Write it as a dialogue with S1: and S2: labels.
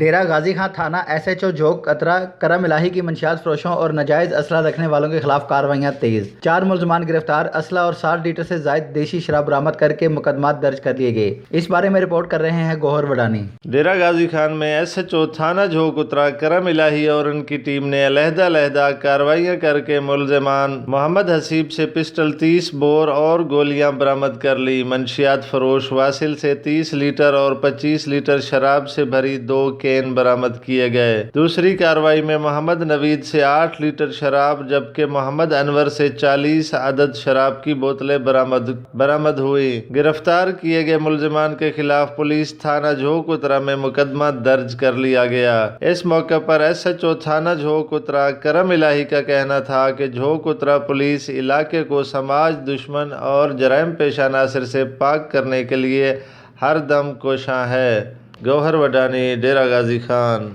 S1: ڈیرہ غازی خان تھانہ S H O جھوک قطرہ کرم الہی کی منشیات فروشوں اور ناجائز اسلحہ رکھنے والوں کے خلاف کارروائیاں تیز، 4 ملزمان گرفتار، اسلحہ اور 60 لیٹر سے زائد دیسی شراب برآمد کر کے مقدمات درج کر لیے گئے۔ اس بارے میں رپورٹ کر رہے ہیں گوہر وڈانی۔
S2: ڈیرہ غازی خان میں ایس ایچ او تھانہ جھوک اترا کرم الہی اور ان کی ٹیم نے علیحدہ کارروائیاں کر کے ملزمان محمد حسیب سے پسٹل 30 بور اور گولیاں برآمد کر لی۔ منشیات فروش واصل سے 30 لیٹر اور 25 لیٹر شراب سے بھری 2 کین برآمد کیے گئے۔ دوسری کارروائی میں محمد نوید سے 8 لیٹر شراب جبکہ محمد انور سے 40 عدد شراب کی بوتلیں برآمد ہوئی۔ گرفتار کیے گئے ملزمان کے خلاف پولیس تھانہ جھوک اترا میں مقدمہ درج کر لیا گیا۔ اس موقع پر ایس ایچ او تھانہ جھوک اترا کرم الہی کا کہنا تھا کہ جھوک اترا پولیس علاقے کو سماج دشمن اور جرائم پیشہ عناصر سے پاک کرنے کے لیے ہر دم کوشاں ہے۔ گوہر وڈانی، ڈیرہ غازی خان۔